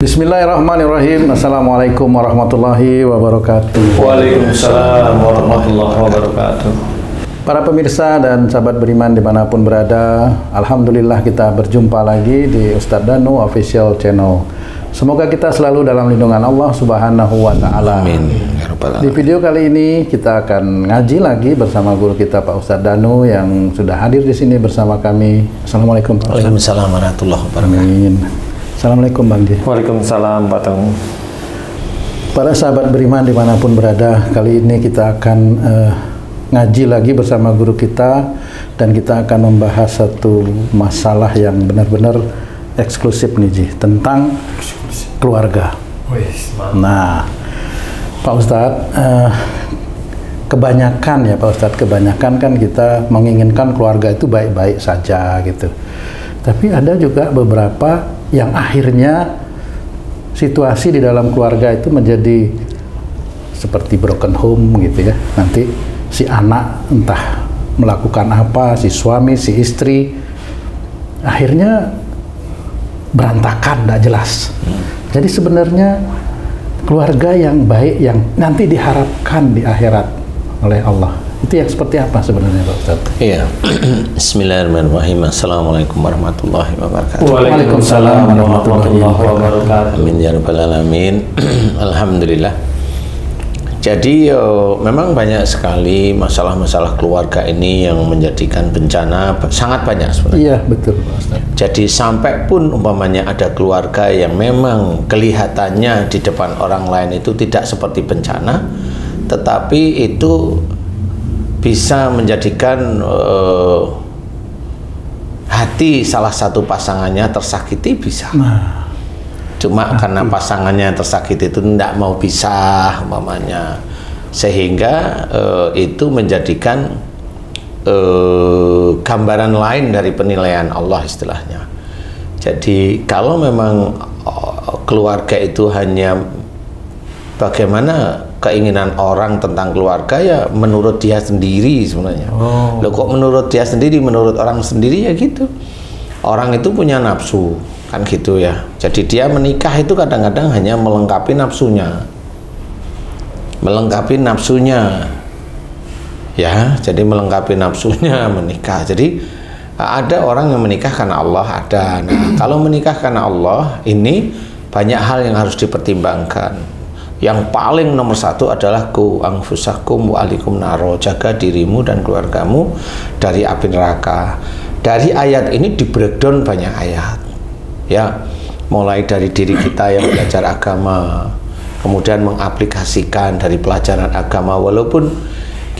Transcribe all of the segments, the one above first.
Bismillahirrahmanirrahim. Assalamualaikum warahmatullahi wabarakatuh. Waalaikumsalam warahmatullahi wabarakatuh. Para pemirsa dan sahabat beriman dimanapun berada, alhamdulillah kita berjumpa lagi di Ustadz Danu Official Channel. Semoga kita selalu dalam lindungan Allah Subhanahu wa Ta'ala. Amin. Di video kali ini kita akan ngaji lagi bersama guru kita Pak Ustadz Danu yang sudah hadir di sini bersama kami. Assalamualaikum Pak Ustadz. Waalaikumsalam warahmatullahi wabarakatuh. Amin. Assalamualaikum Bang Ji. Waalaikumsalam Pak Tong. Para sahabat beriman dimanapun berada, kali ini kita akan ngaji lagi bersama guru kita dan kita akan membahas satu masalah yang benar-benar eksklusif nih Ji, tentang keluarga. Nah, Pak Ustadz, kebanyakan ya Pak Ustadz, kebanyakan kan kita menginginkan keluarga itu baik-baik saja gitu. Tapi ada juga beberapa yang akhirnya situasi di dalam keluarga itu menjadi seperti broken home gitu ya. Nanti si anak entah melakukan apa, si suami, si istri akhirnya berantakan, tidak jelas. Jadi sebenarnya keluarga yang baik yang nanti diharapkan di akhirat oleh Allah, itu yang seperti apa sebenarnya Pak Ustadz? Iya. Bismillahirrahmanirrahim. Assalamualaikum warahmatullahi wabarakatuh. Waalaikumsalam warahmatullahi wabarakatuh. Amin ya rabbal alamin. Alhamdulillah. Jadi memang banyak sekali masalah-masalah keluarga ini yang menjadikan bencana, sangat banyak sebenarnya. Iya betul Pak Ustadz. Jadi sampai pun umpamanya ada keluarga yang memang kelihatannya di depan orang lain itu tidak seperti bencana, tetapi itu bisa menjadikan hati salah satu pasangannya tersakiti, bisa. Cuma karena pasangannya tersakiti itu tidak mau pisah umpamanya, sehingga itu menjadikan gambaran lain dari penilaian Allah istilahnya. Jadi kalau memang keluarga itu hanya bagaimana keinginan orang tentang keluarga, ya menurut dia sendiri sebenarnya. Loh kok menurut dia sendiri, menurut orang sendiri ya gitu. Orang itu punya nafsu kan gitu ya. Jadi dia menikah itu kadang-kadang hanya melengkapi nafsunya. Melengkapi nafsunya. Ya, jadi melengkapi nafsunya menikah. Jadi ada orang yang menikah karena Allah, ada. Nah, kalau menikah karena Allah ini banyak hal yang harus dipertimbangkan. Yang paling nomor satu adalah ku anfusakum wa alikum naro, jaga dirimu dan keluargamu dari api neraka. Dari ayat ini di breakdown banyak ayat ya, mulai dari diri kita yang belajar agama, kemudian mengaplikasikan dari pelajaran agama, walaupun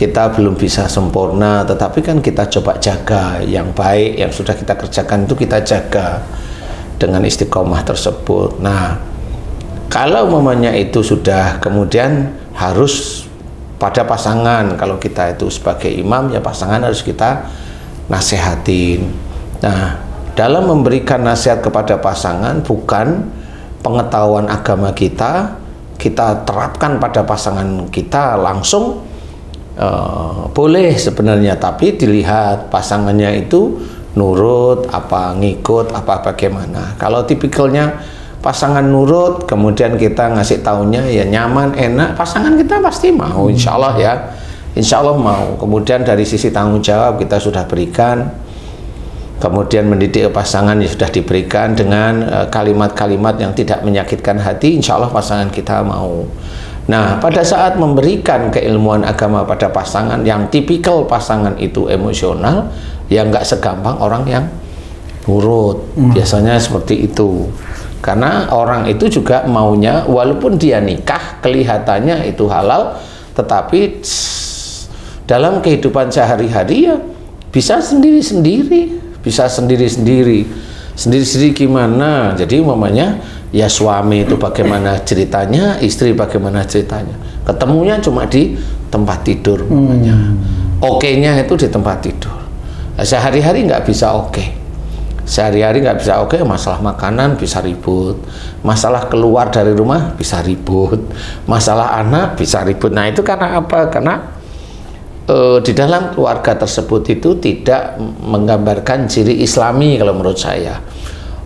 kita belum bisa sempurna, tetapi kan kita coba jaga yang baik yang sudah kita kerjakan itu kita jaga dengan istiqomah tersebut. Nah, kalau mamanya itu sudah kemudian harus pada pasangan, kalau kita itu sebagai imam ya pasangan harus kita nasihatin. Nah, dalam memberikan nasihat kepada pasangan bukan pengetahuan agama kita terapkan pada pasangan kita langsung, boleh sebenarnya, tapi dilihat pasangannya itu nurut apa, ngikut apa, bagaimana. Kalau tipikalnya pasangan nurut, kemudian kita ngasih taunya ya nyaman, enak, pasangan kita pasti mau, insya Allah ya, insya Allah mau. Kemudian dari sisi tanggung jawab kita sudah berikan, kemudian mendidik pasangan ya sudah diberikan dengan kalimat-kalimat yang tidak menyakitkan hati, insya Allah pasangan kita mau. Nah, pada saat memberikan keilmuan agama pada pasangan yang tipikal pasangan itu emosional, ya nggak segampang orang yang nurut, biasanya seperti itu. Karena orang itu juga maunya, walaupun dia nikah kelihatannya itu halal, tetapi dalam kehidupan sehari-hari ya bisa sendiri-sendiri, bisa sendiri-sendiri. Sendiri-sendiri gimana? Jadi umpamanya ya suami itu bagaimana ceritanya, istri bagaimana ceritanya. Ketemunya cuma di tempat tidur umpamanya. Oke-nya itu di tempat tidur. Sehari-hari nggak bisa oke. Sehari-hari nggak bisa oke, masalah makanan bisa ribut, masalah keluar dari rumah bisa ribut, masalah anak bisa ribut. Nah itu karena apa? Karena di dalam keluarga tersebut itu tidak menggambarkan ciri Islami kalau menurut saya.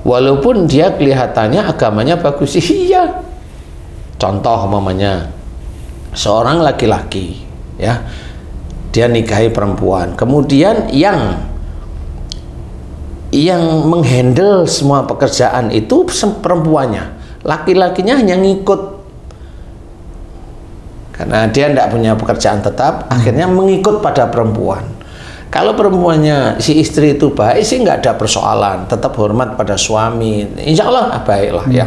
walaupun dia kelihatannya agamanya bagus. Iya. Contoh umpamanya seorang laki-laki ya, dia nikahi perempuan, kemudian yang menghandle semua pekerjaan itu perempuannya, laki-lakinya hanya ngikut karena dia tidak punya pekerjaan tetap, akhirnya mengikut pada perempuan. Kalau perempuannya, si istri itu baik sih nggak ada persoalan, tetap hormat pada suami, insya Allah baiklah ya.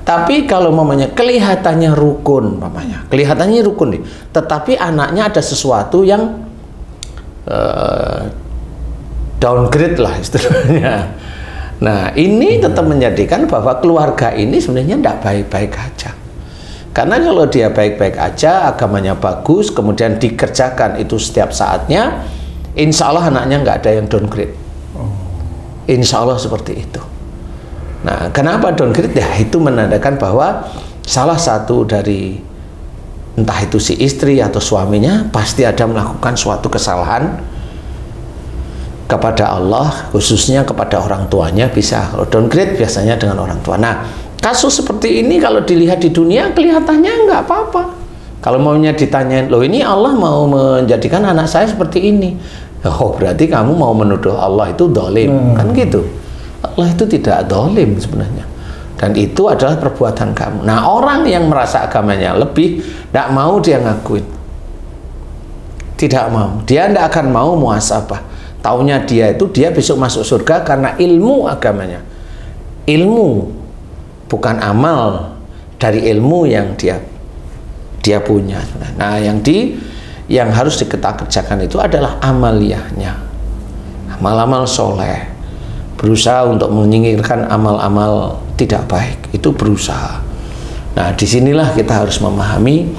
Tapi kalau mamanya kelihatannya rukun, kelihatannya rukun nih, tetapi anaknya ada sesuatu yang downgrade lah istilahnya. Nah, ini tetap menjadikan bahwa keluarga ini sebenarnya tidak baik-baik aja. Karena kalau dia baik-baik aja, agamanya bagus, kemudian dikerjakan itu setiap saatnya, insya Allah anaknya nggak ada yang downgrade. Insya Allah seperti itu. Nah, kenapa downgrade? Ya, itu menandakan bahwa salah satu dari entah itu si istri atau suaminya pasti ada melakukan suatu kesalahan kepada Allah, khususnya kepada orang tuanya bisa. Kalau downgrade biasanya dengan orang tua. Nah, kasus seperti ini kalau dilihat di dunia kelihatannya nggak apa-apa. Kalau maunya ditanyain, loh ini Allah mau menjadikan anak saya seperti ini. Oh, berarti kamu mau menuduh Allah itu dolim, kan gitu. Allah itu tidak dolim sebenarnya, dan itu adalah perbuatan kamu. Nah, orang yang merasa agamanya lebih, tidak mau dia ngakuin, tidak mau, dia tidak akan mau muhasabah. Taunya dia itu dia besok masuk surga karena ilmu agamanya, ilmu bukan amal dari ilmu yang dia punya. Nah, yang harus kita kerjakan itu adalah amaliyahnya, amal-amal soleh, berusaha untuk menyingkirkan amal-amal tidak baik, itu berusaha. Nah, disinilah kita harus memahami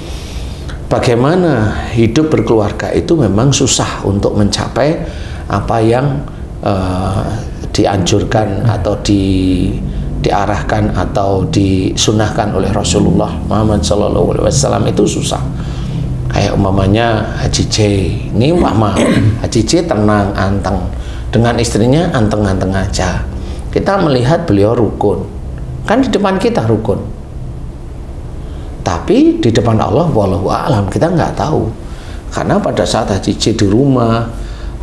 bagaimana hidup berkeluarga itu memang susah untuk mencapai apa yang dianjurkan atau diarahkan atau disunahkan oleh Rasulullah Muhammad SAW. Itu susah. Kayak umpamanya Haji J, ini umpama Haji J tenang, anteng, dengan istrinya anteng-anteng aja. Kita melihat beliau rukun, kan di depan kita rukun, tapi di depan Allah wallahu a'lam kita nggak tahu. Karena pada saat Haji J di rumah,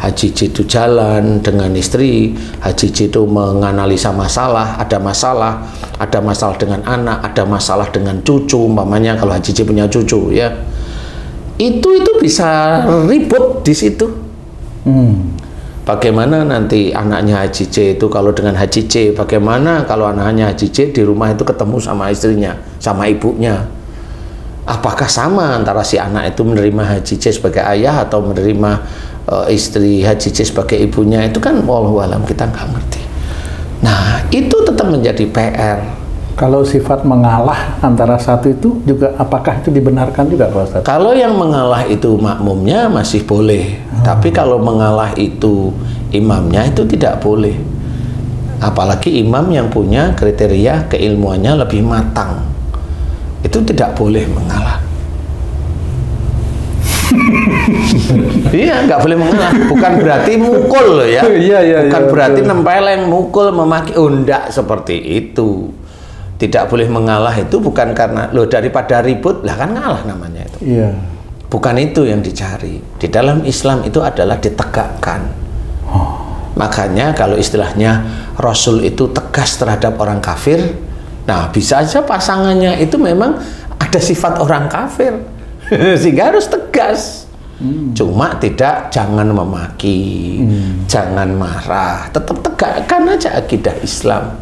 Haji J itu jalan dengan istri, Haji J itu menganalisa masalah, ada masalah dengan anak, ada masalah dengan cucu, umpamanya kalau Haji J punya cucu ya, itu bisa ribut di situ. Bagaimana nanti anaknya Haji J itu kalau dengan Haji J, bagaimana kalau anaknya Haji J di rumah itu ketemu sama istrinya, sama ibunya, apakah sama antara si anak itu menerima Haji J sebagai ayah atau menerima istri Haji J sebagai ibunya? Itu kan wallahu alam kita nggak ngerti. Nah, itu tetap menjadi PR. Kalau sifat mengalah antara satu itu juga, apakah itu dibenarkan juga Pak Ustadz? Kalau yang mengalah itu makmumnya masih boleh, tapi kalau mengalah itu imamnya itu tidak boleh. Apalagi imam yang punya kriteria keilmuannya lebih matang, itu tidak boleh mengalah. Iya, nggak boleh mengalah. Bukan berarti mukul loh ya. Bukan berarti nempeleng, mukul, memaki. Enggak seperti itu. Tidak boleh mengalah itu bukan karena loh daripada ribut lah kan ngalah namanya itu. Iya. Bukan itu yang dicari. Di dalam Islam itu adalah ditegakkan. Makanya kalau istilahnya Rasul itu tegas terhadap orang kafir, nah bisa aja pasangannya itu memang ada sifat orang kafir sehingga harus tegas. Cuma jangan memaki, jangan marah, tetap tegakkan aja akidah Islam.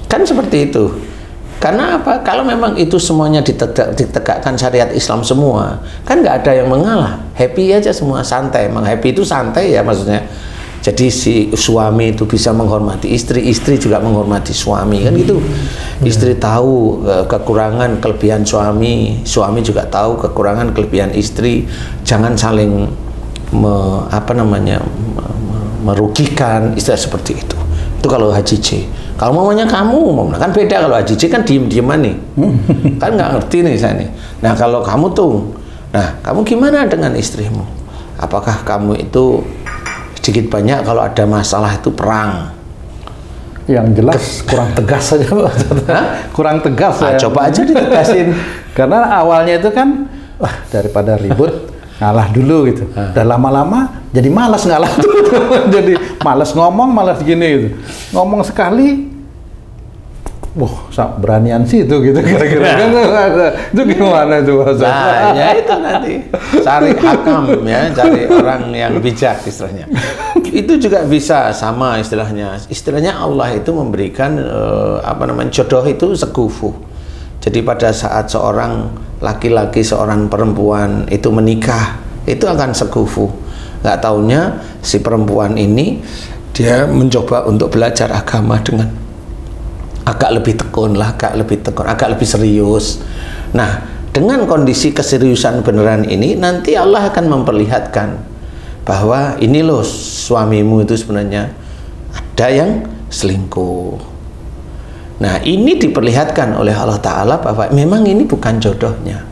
Kan seperti itu. Karena apa? Kalau memang itu semuanya ditegakkan syariat Islam semua, kan nggak ada yang mengalah. Happy aja semua, santai. Emang happy itu santai ya maksudnya. Jadi si suami itu bisa menghormati istri, istri juga menghormati suami, kan gitu. Istri tahu kekurangan kelebihan suami, suami juga tahu kekurangan kelebihan istri. Jangan saling merugikan, istilah seperti itu. Itu kalau Haji J. Kalau mamanya kamu, kan beda. Kalau Haji J kan diem-dieman nih, kan nggak ngerti nih saya nih. Nah kalau kamu tuh, nah kamu gimana dengan istrimu? Apakah kamu itu sedikit banyak kalau ada masalah itu perang? yang jelas kurang tegas saja Pak Ustadz. Kurang tegas ya. Coba aja ditegasin. Karena awalnya itu kan wah daripada ribut ngalah dulu gitu. Dan lama-lama jadi malas ngalah tuh. Jadi malas ngomong, malas gini gitu. Ngomong sekali wah, beranian sih itu gitu kira-kira kan itu gimana tuh Pak Ustadz? Nah, ya itu nanti cari hakam ya, cari orang yang bijak istilahnya. Itu juga bisa sama istilahnya. Istilahnya Allah itu memberikan jodoh itu sekufu. Jadi pada saat seorang laki-laki, seorang perempuan itu menikah, itu akan sekufu. Nggak taunya si perempuan ini dia mencoba untuk belajar agama dengan agak lebih tekun lah, agak lebih serius. Nah, dengan kondisi keseriusan beneran ini, nanti Allah akan memperlihatkan bahwa ini loh suamimu itu sebenarnya ada yang selingkuh. Nah, ini diperlihatkan oleh Allah Ta'ala bahwa memang ini bukan jodohnya.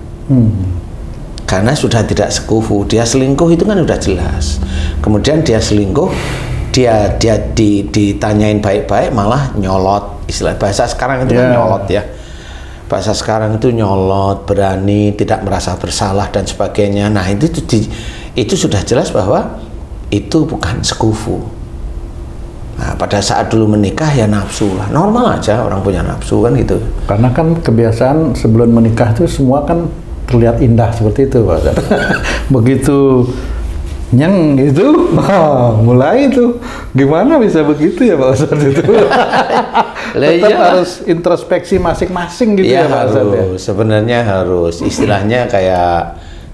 Karena sudah tidak sekufu, dia selingkuh itu kan sudah jelas. Kemudian dia selingkuh, dia ditanyain baik-baik malah nyolot. Istilah bahasa sekarang itu kan nyolot ya. Bahasa sekarang itu nyolot, berani, tidak merasa bersalah dan sebagainya. Nah, itu sudah jelas bahwa itu bukan sekufu. Nah, pada saat dulu menikah ya nafsu lah. Normal aja orang punya nafsu kan gitu. Karena kan kebiasaan sebelum menikah itu semua kan terlihat indah seperti itu Pak. Begitu nyeng itu, mulai itu gimana bisa begitu ya Pak Ustadz itu? Tetap harus introspeksi masing-masing gitu ya Pak Ustadz ya? Sebenarnya harus, istilahnya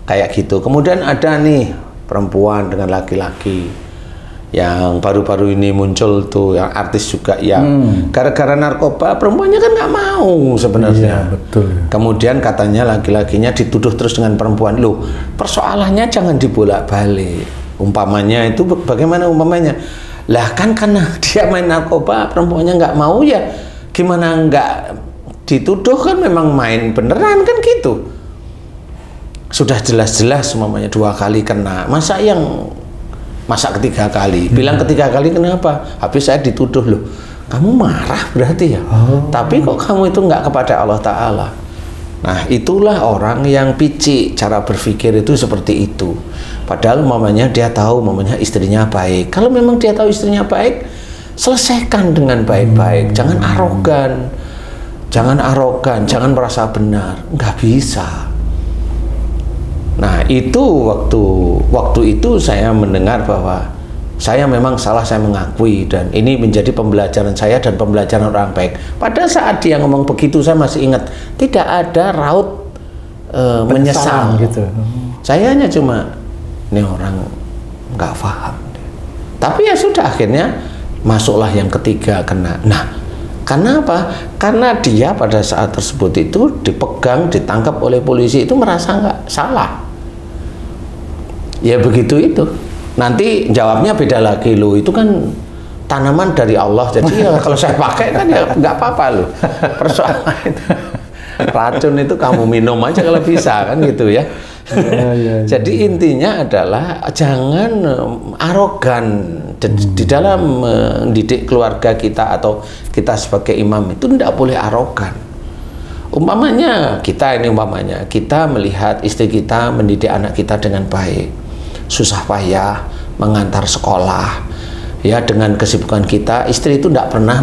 kayak gitu. Kemudian ada nih perempuan dengan laki-laki yang baru-baru ini muncul tuh, yang artis juga yang gara-gara narkoba perempuannya kan nggak mau sebenarnya. Iya, betul. Kemudian katanya laki-lakinya dituduh terus dengan perempuan. Loh, persoalannya jangan dibolak-balik. Umpamanya itu bagaimana umpamanya? Lah kan karena dia main narkoba perempuannya nggak mau ya gimana nggak dituduh, kan memang main beneran kan gitu. Sudah jelas-jelas umpamanya 2 kali kena, masa ketiga kali, bilang ketiga kali kenapa? Habis saya dituduh, loh kamu marah berarti ya? Tapi kok kamu itu nggak kepada Allah Ta'ala? Nah, itulah orang yang picik, cara berpikir itu seperti itu. Padahal umpamanya dia tahu umpamanya istrinya baik. Kalau memang dia tahu istrinya baik, selesaikan dengan baik-baik. Jangan arogan, jangan merasa benar. Nggak bisa. Nah, itu waktu itu saya mendengar bahwa saya memang salah, saya mengakui, dan ini menjadi pembelajaran saya dan pembelajaran orang baik. Pada saat dia ngomong begitu, saya masih ingat tidak ada raut menyesal gitu. Saya hanya cuma ini orang nggak paham. Tapi ya sudah, akhirnya masuklah yang ketiga kena. Nah, karena apa? Karena dia pada saat tersebut itu dipegang, ditangkap oleh polisi itu merasa nggak salah. Ya begitu itu. Nanti jawabnya beda lagi, loh itu kan tanaman dari Allah, jadi ya kalau saya pakai kan ya nggak apa-apa loh. Persoalan itu racun itu kamu minum aja kalau bisa kan gitu ya. Jadi intinya adalah jangan arogan di dalam mendidik keluarga kita, atau kita sebagai imam itu tidak boleh arogan. Umpamanya kita melihat istri kita mendidik anak kita dengan baik, susah payah mengantar sekolah ya, dengan kesibukan kita, istri itu tidak pernah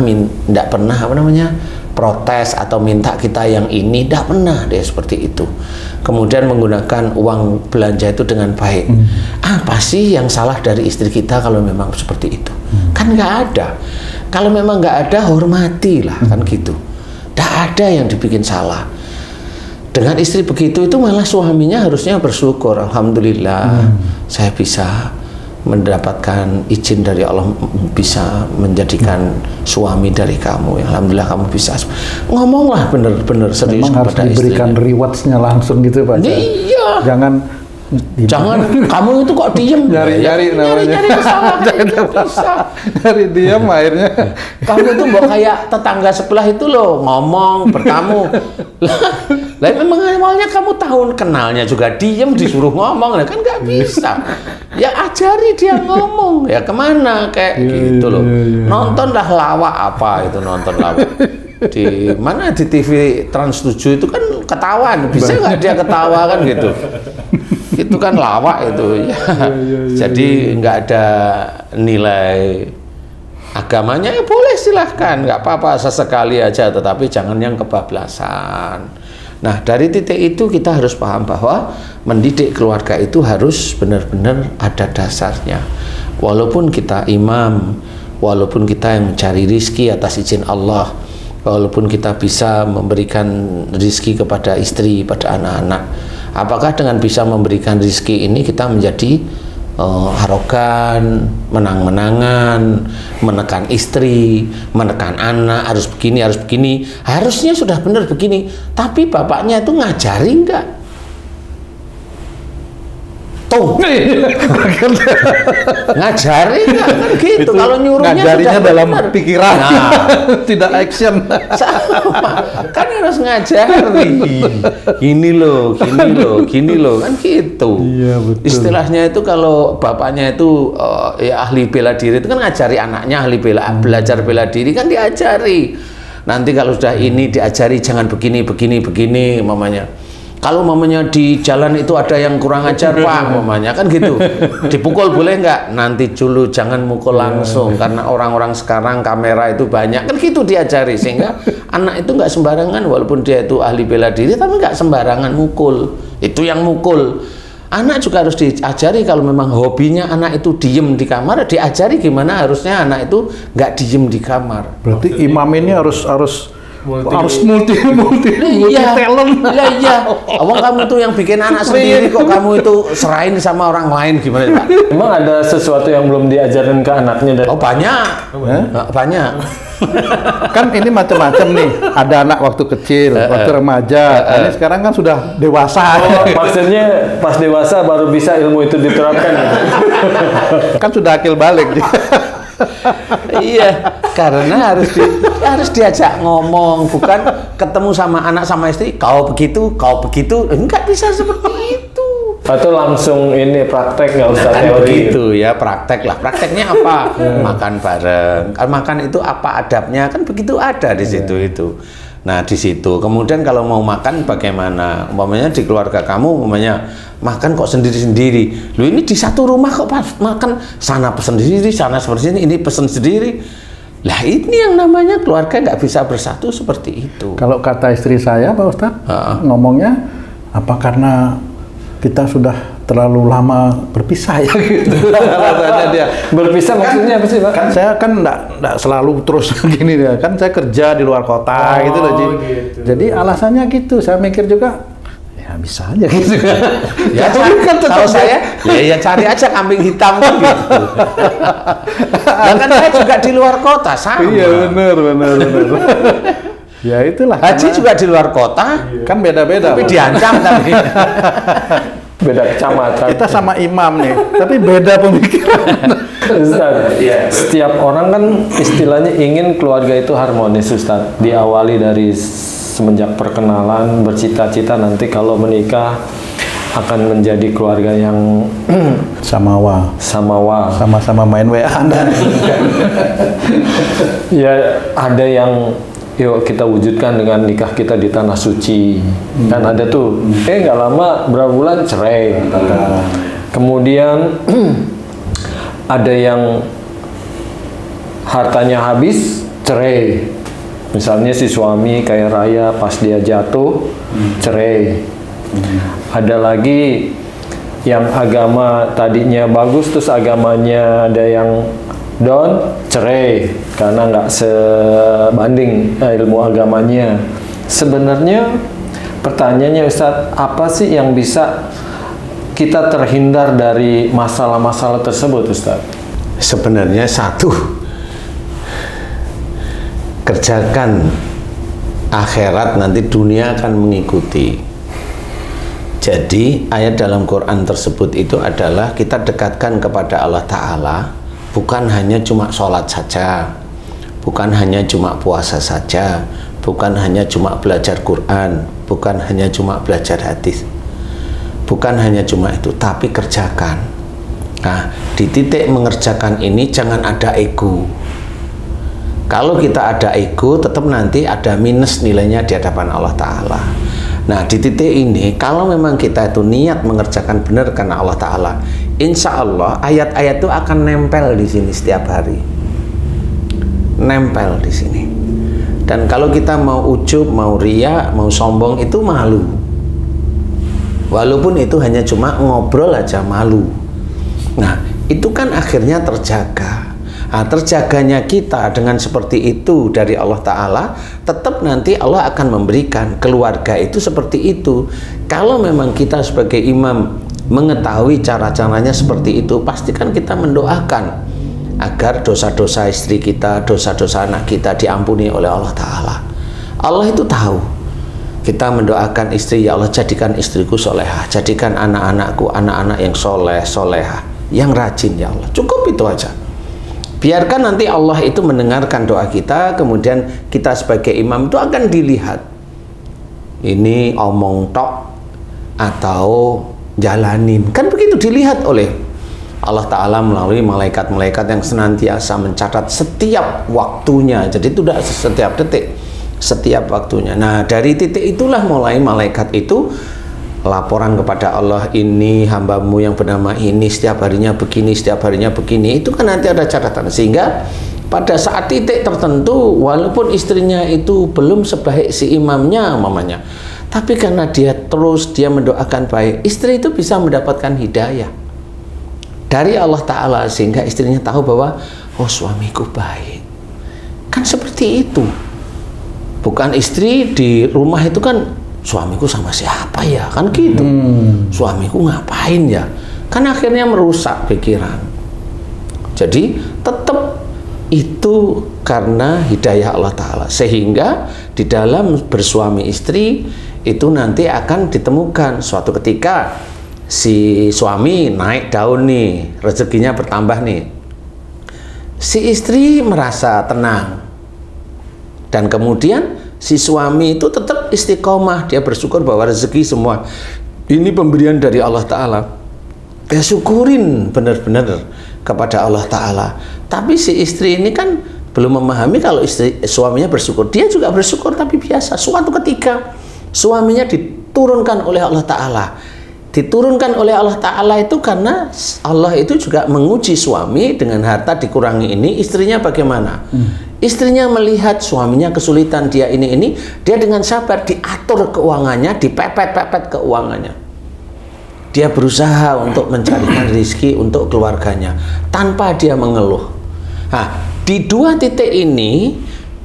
protes atau minta kita yang ini, tidak pernah dia seperti itu. Kemudian menggunakan uang belanja itu dengan baik. Apa sih yang salah dari istri kita kalau memang seperti itu? Kan nggak ada. Kalau memang nggak ada, hormatilah kan gitu. Tidak ada yang dibikin salah. Dengan istri begitu itu malah suaminya harusnya bersyukur, alhamdulillah saya bisa mendapatkan izin dari Allah, bisa menjadikan suami dari kamu. Alhamdulillah kamu bisa. Ngomonglah bener-bener serius memang kepada harus diberikan istrinya. rewards-nya langsung gitu Pak. Iya. Jangan Jangan kamu itu kok diem. Nyari-nyari namanya. Nyari kesalahan itu bisa. Nyari diem akhirnya. Kamu itu mbok kayak tetangga sebelah itu loh, ngomong bertamu. Lah memang awalnya kamu tahu kenalnya juga diem disuruh ngomong, lah kan nggak bisa. Ya ajari dia ngomong, ya kemana kayak gitu loh. Nontonlah lawak apa itu, nonton lawak. Di mana di TV Trans 7 itu kan ketahuan, bisa nggak dia ketawa kan gitu. Itu kan lawak itu ya. Jadi nggak ada nilai agamanya, ya boleh silahkan, nggak apa-apa sesekali aja, tetapi jangan yang kebablasan. Nah dari titik itu kita harus paham bahwa mendidik keluarga itu harus benar-benar ada dasarnya. Walaupun kita imam, walaupun kita yang mencari rizki atas izin Allah, walaupun kita bisa memberikan rizki kepada istri, pada anak-anak, apakah dengan bisa memberikan rizki ini kita menjadi arogan, menang-menangan, menekan istri, menekan anak, harus begini, harus begini. Harusnya sudah benar begini, tapi bapaknya itu ngajari enggak? Tuh, ngajari enggak? Kan gitu, kalau nyuruhnya ngajarinya dalam benar. pikiran, Nah, tidak action. sama, kan harus ngajari. Gini loh, kan gitu. Iya, betul. Istilahnya itu kalau bapaknya itu ya ahli bela diri itu kan ngajari anaknya ahli belajar bela diri kan diajari. Nanti kalau sudah ini diajari jangan begini mamanya. Kalau mamanya di jalan itu ada yang kurang ajar Pak, mamanya kan gitu. Dipukul boleh nggak? Nanti dulu jangan mukul langsung karena orang-orang sekarang kamera itu banyak kan gitu diajari, sehingga anak itu nggak sembarangan walaupun dia itu ahli bela diri tapi nggak sembarangan mukul. Itu yang mukul. Anak juga harus diajari kalau memang hobinya anak itu diem di kamar, diajari gimana harusnya anak itu nggak diem di kamar. Berarti imam ini harus multi talent. Iya. Awang kamu tuh yang bikin anak sendiri kok kamu itu serahin sama orang lain gimana Pak? Emang ada sesuatu yang belum diajarin ke anaknya dari? Oh banyak. Banyak. Kan ini macam-macam nih. Ada anak waktu kecil, waktu remaja. Ini sekarang kan sudah dewasa. Oh, maksudnya pas dewasa baru bisa ilmu itu diterapkan. Kan sudah akil balik. Iya, karena harus diajak ngomong, bukan ketemu sama anak sama istri kau begitu, enggak bisa seperti itu. Atau langsung ini praktek nggak usah Kan teori. begitu ya, praktek lah. Prakteknya apa? Makan bareng. Kalau makan itu apa adabnya? Kan begitu ada di situ itu. Nah di situ kemudian kalau mau makan bagaimana? Umpamanya di keluarga kamu, umpamanya makan kok sendiri-sendiri. Lu ini di satu rumah kok makan sana pesen sendiri, sana seperti ini pesen sendiri. Lah ini yang namanya keluarga nggak bisa bersatu seperti itu. Kalau kata istri saya Pak Ustadz, ngomongnya apa karena kita sudah terlalu lama berpisah ya gitu. Katanya dia. Berpisah maksudnya apa sih Pak? Kan saya kan enggak selalu terus gini ya. Kan saya kerja di luar kota gitu loh, Ji. Gitu. Jadi alasannya gitu. Saya mikir juga ya bisa aja gitu. Ya kalau saya ya cari aja kambing hitam gitu. Kan saya juga di luar kota sama. Iya benar. Ya itulah. Haji juga di luar kota. Kan beda-beda. Tapi diancam tapi. Beda kecamatan. Kita sama imam nih, tapi beda pemikiran. Ustaz, setiap orang kan istilahnya ingin keluarga itu harmonis Ustaz. Diawali dari semenjak perkenalan, bercita-cita nanti kalau menikah akan menjadi keluarga yang Samawa. Sama-sama main WA. Ya ada yang yuk kita wujudkan dengan nikah kita di tanah suci. Kan ada tuh, nggak lama berapa bulan cerai. Kemudian ada yang hartanya habis cerai. Misalnya si suami kaya raya pas dia jatuh cerai. Ada lagi yang agama tadinya bagus terus agamanya ada yang down, cerai karena nggak sebanding ilmu agamanya. Sebenarnya pertanyaannya Ustadz, apa sih yang bisa kita terhindar dari masalah-masalah tersebut Ustadz? Sebenarnya satu, kerjakan akhirat nanti dunia akan mengikuti. Jadi ayat dalam Quran tersebut itu adalah kita dekatkan kepada Allah Ta'ala bukan hanya cuma sholat saja, bukan hanya cuma puasa saja, bukan hanya cuma belajar Quran, bukan hanya cuma belajar hadis, bukan hanya cuma itu, tapi kerjakan. Nah, di titik mengerjakan ini jangan ada ego. Kalau kita ada ego, tetap nanti ada minus nilainya di hadapan Allah Ta'ala. Nah, di titik ini, kalau memang kita itu niat mengerjakan benar karena Allah Ta'ala, insya Allah ayat-ayat itu akan nempel di sini setiap hari. Nempel di sini. Dan kalau kita mau ujub, mau riya, mau sombong, itu malu. Walaupun itu hanya cuma ngobrol aja malu. Nah, itu kan akhirnya terjaga. Nah, terjaganya kita dengan seperti itu dari Allah Ta'ala, tetap nanti Allah akan memberikan keluarga itu seperti itu. Kalau memang kita sebagai imam mengetahui cara-caranya seperti itu, pastikan kita mendoakan agar dosa-dosa istri kita, dosa-dosa anak kita diampuni oleh Allah Ta'ala. Allah itu tahu. Kita mendoakan istri, ya Allah jadikan istriku solehah, jadikan anak-anakku anak-anak yang soleh, solehah, yang rajin ya Allah. Cukup itu aja. Biarkan nanti Allah itu mendengarkan doa kita, kemudian kita sebagai imam itu akan dilihat. Ini omong tok atau jalanin. Kan begitu dilihat oleh Allah Ta'ala melalui malaikat-malaikat yang senantiasa mencatat setiap waktunya. Jadi itu sudah setiap detik, setiap waktunya. Nah, dari titik itulah mulai malaikat itu laporan kepada Allah, ini hambamu yang bernama ini setiap harinya begini, setiap harinya begini. Itu kan nanti ada catatan, sehingga pada saat titik tertentu walaupun istrinya itu belum sebaik si imamnya mamanya, tapi karena dia mendoakan baik, istri itu bisa mendapatkan hidayah dari Allah Ta'ala, sehingga istrinya tahu bahwa oh suamiku baik. Kan seperti itu. Bukan istri di rumah itu kan suamiku sama siapa ya, kan gitu. Suamiku ngapain ya, kan akhirnya merusak pikiran. Jadi tetap itu karena hidayah Allah Ta'ala, sehingga di dalam bersuami istri itu nanti akan ditemukan suatu ketika si suami naik daun nih, rezekinya bertambah nih, si istri merasa tenang, dan kemudian si suami itu tetap istiqomah, dia bersyukur bahwa rezeki semua ini pemberian dari Allah Ta'ala. Dia syukurin benar-benar kepada Allah Ta'ala. Tapi si istri ini kan belum memahami kalau suaminya bersyukur. Dia juga bersyukur, tapi biasa. Suatu ketika suaminya diturunkan oleh Allah Ta'ala. Diturunkan oleh Allah Ta'ala itu karena Allah itu juga menguji suami dengan harta dikurangi ini, istrinya bagaimana? Istrinya melihat suaminya kesulitan, dia ini, dia dengan sabar diatur keuangannya, dipepet-pepet keuangannya. Dia berusaha untuk mencarikan rezeki untuk keluarganya tanpa dia mengeluh. Nah, di dua titik ini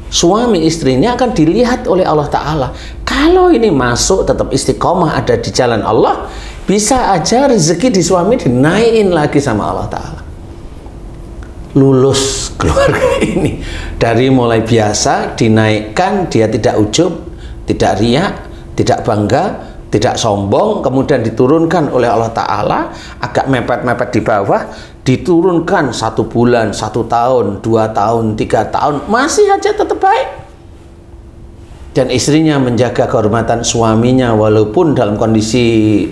suami istri ini akan dilihat oleh Allah Ta'ala. Kalau ini masuk tetap istiqomah ada di jalan Allah, bisa aja rezeki di suami dinaikin lagi sama Allah Ta'ala. Lulus keluarga ini dari mulai biasa dinaikkan, dia tidak ujub, tidak riak, tidak bangga, tidak sombong, kemudian diturunkan oleh Allah Ta'ala agak mepet-mepet di bawah, diturunkan 1 bulan, 1 tahun, 2 tahun, 3 tahun, masih aja tetap baik. Dan istrinya menjaga kehormatan suaminya walaupun dalam kondisi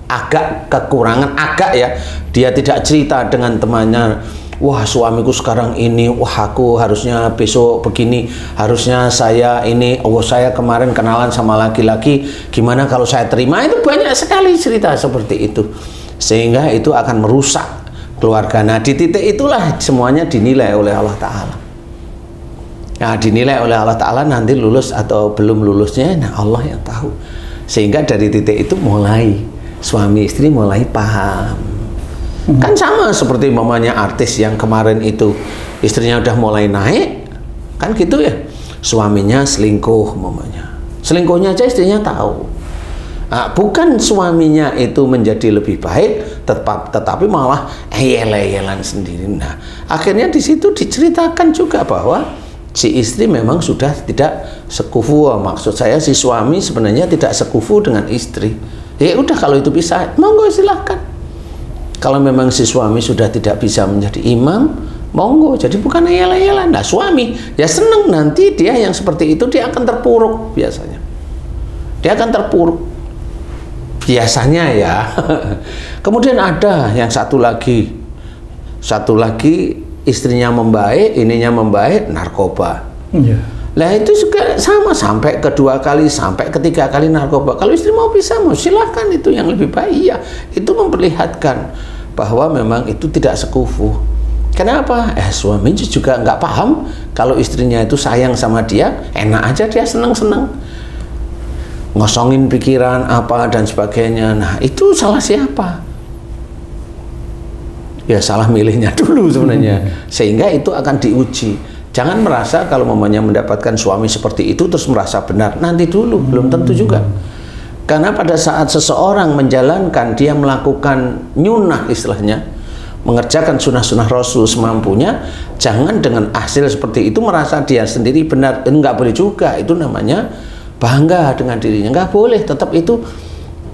agak kekurangan, agak ya, dia tidak cerita dengan temannya, wah suamiku sekarang ini, wah aku harusnya besok begini, harusnya saya ini, oh saya kemarin kenalan sama laki-laki, gimana kalau saya terima? Itu banyak sekali cerita seperti itu, sehingga itu akan merusak keluarga. Nah, di titik itulah semuanya dinilai oleh Allah Ta'ala. Nah, dinilai oleh Allah Ta'ala nanti lulus atau belum lulusnya, nah Allah yang tahu. Sehingga dari titik itu mulai suami istri mulai paham. Kan sama seperti mamanya artis yang kemarin itu istrinya udah mulai naik, kan gitu ya, suaminya selingkuh mamanya, selingkuhnya aja istrinya tahu. Nah, bukan suaminya itu menjadi lebih baik, tetapi malah eyel-eyelan sendiri. Nah, akhirnya di situ diceritakan juga bahwa si istri memang sudah tidak sekufu. Maksud saya si suami sebenarnya tidak sekufu dengan istri. Ya udah, kalau itu bisa, monggo silahkan. Kalau memang si suami sudah tidak bisa menjadi imam, monggo. Jadi bukan ayel-ayelan. Nah, suami ya seneng, nanti dia yang seperti itu dia akan terpuruk biasanya. Dia akan terpuruk. Biasanya ya. Kemudian ada yang satu lagi istrinya membaik, ininya membaik, narkoba. Iya. Lah itu juga sama, sampai kedua kali, sampai ketiga kali narkoba. Kalau istri mau bisa, mau silahkan, itu yang lebih baik. Ya, itu memperlihatkan bahwa memang itu tidak sekufu. Kenapa? Suami juga nggak paham kalau istrinya itu sayang sama dia, enak aja dia seneng-seneng, ngosongin pikiran apa dan sebagainya. Nah, itu salah siapa? Ya salah milihnya dulu sebenarnya, sehingga itu akan diuji. Jangan merasa kalau mamanya mendapatkan suami seperti itu terus merasa benar. Nanti dulu, belum tentu juga. Karena pada saat seseorang menjalankan, dia melakukan nyunah istilahnya, mengerjakan sunnah-sunnah Rasul semampunya, jangan dengan hasil seperti itu merasa dia sendiri benar. Enggak boleh juga, itu namanya bangga dengan dirinya. Enggak boleh, tetap itu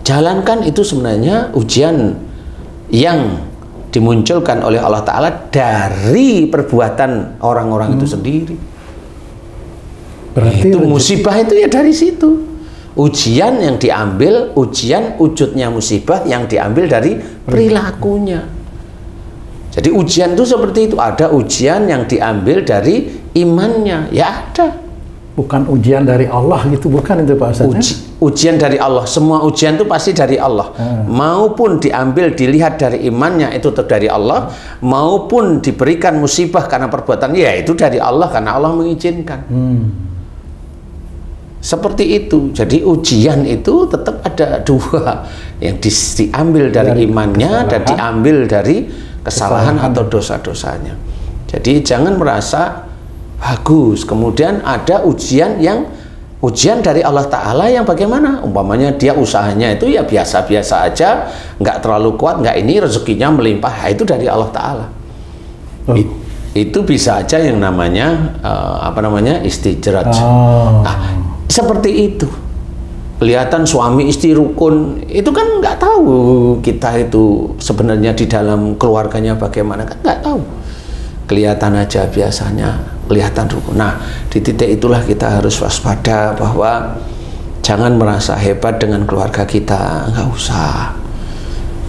jalankan. Itu sebenarnya ujian yang dimunculkan oleh Allah Ta'ala dari perbuatan orang-orang itu sendiri. Berarti itu musibah itu ya dari situ. Ujian yang diambil, ujian wujudnya musibah yang diambil dari perilakunya. Jadi ujian itu seperti itu. Ada ujian yang diambil dari imannya, ya ada. bukan ujian dari Allah gitu, bukan itu Pak Ustadz? Ujian dari Allah, semua ujian itu pasti dari Allah. Maupun diambil, dilihat dari imannya, itu dari Allah. Maupun diberikan musibah karena perbuatan, ya itu dari Allah, karena Allah mengizinkan. Seperti itu. Jadi ujian itu tetap ada dua, yang diambil dari imannya dan diambil dari kesalahan atau dosa-dosanya. Jadi jangan merasa bagus, kemudian ada ujian yang dari Allah Ta'ala yang bagaimana? Umpamanya dia usahanya itu ya biasa-biasa aja, nggak terlalu kuat, nggak ini rezekinya melimpah, itu dari Allah Ta'ala. Itu bisa aja yang namanya istijraj. Nah, seperti itu. Kelihatan suami istri rukun, itu kan nggak tahu kita itu sebenarnya di dalam keluarganya bagaimana, kan nggak tahu. Kelihatan aja biasanya, kelihatan rukun. Nah, di titik itulah kita harus waspada bahwa jangan merasa hebat dengan keluarga kita, nggak usah.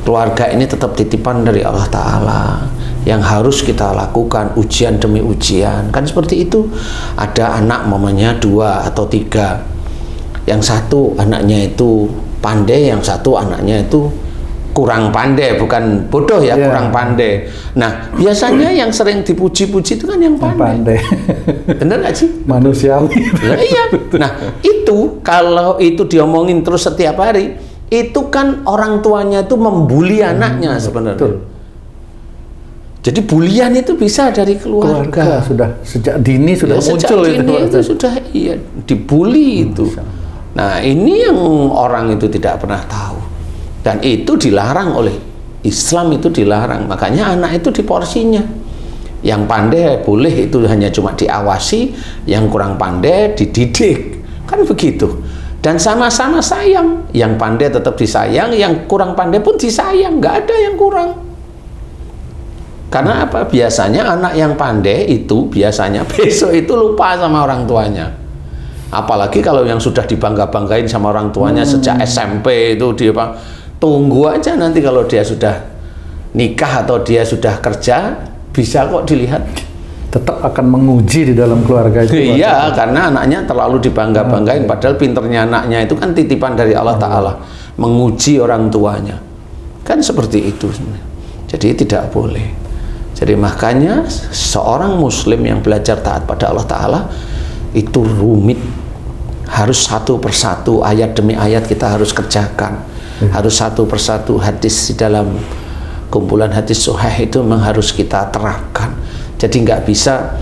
Keluarga ini tetap titipan dari Allah Ta'ala yang harus kita lakukan ujian demi ujian. Kan seperti itu. Ada anak mamanya 2 atau 3. Yang satu anaknya itu pandai, yang satu anaknya itu kurang pandai, bukan bodoh ya, kurang pandai. Nah, biasanya yang sering dipuji-puji itu kan yang pandai. Bener gak sih? Manusiawi. Nah, iya. Nah, itu kalau itu diomongin terus setiap hari, itu kan orang tuanya itu membuli anaknya sebenarnya. Betul. Jadi bulian itu bisa dari keluarga. Sudah sejak dini sudah muncul sejak dini itu sudah dibully itu. Nah, ini yang orang itu tidak pernah tahu. Dan itu dilarang oleh Islam, itu dilarang. Makanya anak itu diporsinya. Yang pandai boleh itu hanya cuma diawasi, yang kurang pandai dididik. Kan begitu. Dan sama-sama sayang. Yang pandai tetap disayang, yang kurang pandai pun disayang. Nggak ada yang kurang. Karena apa? Biasanya anak yang pandai itu biasanya besok itu lupa sama orang tuanya. Apalagi kalau yang sudah dibangga-banggain sama orang tuanya sejak SMP itu, dia tunggu aja nanti kalau dia sudah nikah atau dia sudah kerja, bisa kok dilihat. Tetap akan menguji di dalam keluarga itu. Iya, karena anaknya terlalu dibangga-banggain, padahal pinternya anaknya itu kan titipan dari Allah Ta'ala, menguji orang tuanya. Kan seperti itu sebenarnya. Jadi tidak boleh. Jadi makanya seorang muslim yang belajar taat pada Allah Ta'ala itu rumit. Harus satu persatu, ayat demi ayat kita harus kerjakan. Harus satu persatu hadis di dalam kumpulan hadis sahih itu memang harus kita terapkan. Jadi nggak bisa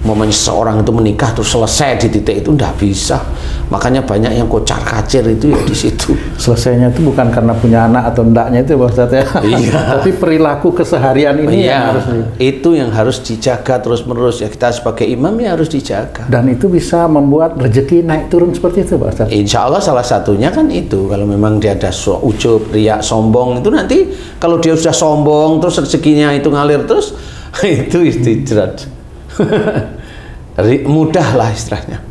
Umpamanya seseorang itu menikah terus selesai di titik itu, nggak bisa. Makanya banyak yang kocar kacir itu ya di situ. Selesainya itu bukan karena punya anak atau ndaknya itu Pak Ustadz ya. Iya. Tapi perilaku keseharian ini yang harus itu yang harus dijaga terus menerus ya. Kita sebagai imam ya harus dijaga. Dan itu bisa membuat rezeki naik turun seperti itu Pak Ustadz. Insya Allah salah satunya kan itu. Kalau memang dia ada ujub, riak, sombong, itu nanti kalau dia sudah sombong terus rezekinya itu ngalir terus, itu istidrat. Mudah lah istilahnya.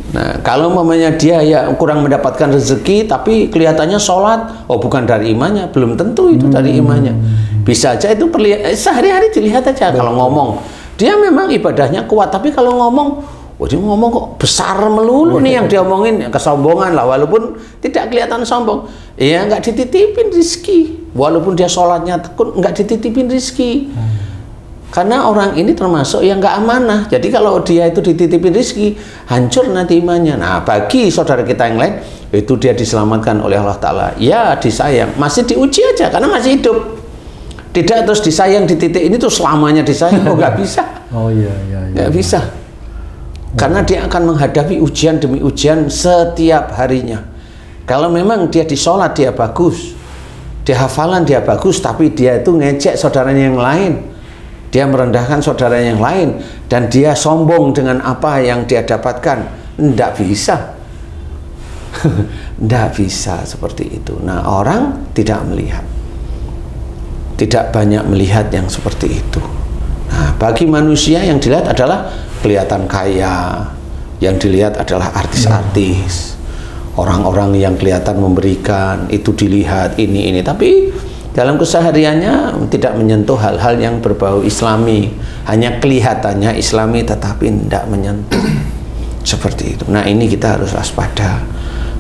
Nah, kalau mamanya dia ya kurang mendapatkan rezeki tapi kelihatannya sholat, oh bukan dari imannya, belum tentu itu dari imannya. Bisa aja itu sehari-hari dilihat aja. Kalau ngomong dia memang ibadahnya kuat, tapi kalau ngomong, oh dia ngomong kok besar melulu nih yang dia omongin, kesombongan lah, walaupun tidak kelihatan sombong. Ya nggak dititipin rezeki, walaupun dia sholatnya tekun, nggak dititipin rezeki. Karena orang ini termasuk yang nggak amanah. Jadi kalau dia itu dititipin rezeki, hancur nanti imannya. Nah, bagi saudara kita yang lain, itu dia diselamatkan oleh Allah Ta'ala. Ya, disayang. Masih diuji aja, karena masih hidup. Tidak terus disayang di titik ini tuh selamanya disayang. Oh, nggak bisa. Oh iya. Nggak bisa. Karena dia akan menghadapi ujian demi ujian setiap harinya. Kalau memang dia di sholat dia bagus, di hafalan dia bagus, tapi dia itu ngejek saudaranya yang lain, dia merendahkan saudara yang lain, dan dia sombong dengan apa yang dia dapatkan, tidak bisa. Tidak bisa seperti itu. Nah, orang tidak melihat, tidak banyak melihat yang seperti itu. Nah, bagi manusia yang dilihat adalah kelihatan kaya, yang dilihat adalah artis-artis, orang-orang yang kelihatan memberikan, itu dilihat ini, tapi dalam kesehariannya tidak menyentuh hal-hal yang berbau islami, hanya kelihatannya islami tetapi tidak menyentuh. Seperti itu. Nah, ini kita harus waspada.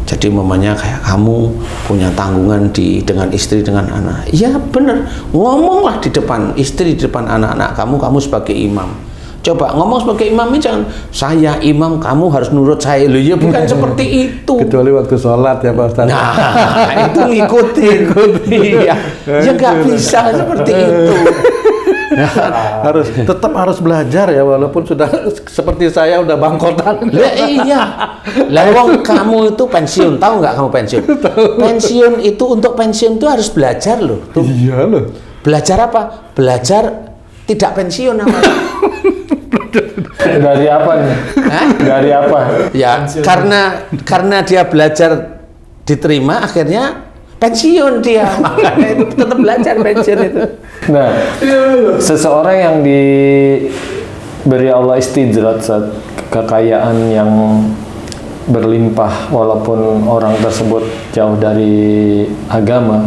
Jadi mamanya kayak kamu punya tanggungan dengan istri, dengan anak. Iya benar, ngomonglah di depan istri, di depan anak-anak kamu sebagai imam. Coba ngomong sebagai imam, jangan saya imam, kamu harus nurut saya. Loh ya bukan seperti itu. Kecuali waktu sholat ya Pak Ustadz. Nah, itu ngikutin. Iya. Ya nggak bisa seperti itu. Tetap harus belajar ya, walaupun sudah seperti saya udah bangkotan. Lah iya. Lah wong kamu itu pensiun, tahu nggak kamu pensiun? Pensiun itu, untuk pensiun itu harus belajar loh. Tuh. Iya loh. Belajar apa? Belajar tidak pensiun namanya. Dari apa nih? Hah? Dari apa? Ya, karena dia belajar diterima, akhirnya pensiun dia. Makanya itu tetap belajar pensiun itu. Nah, seseorang yang diberi Allah istidrat, kekayaan yang berlimpah walaupun orang tersebut jauh dari agama,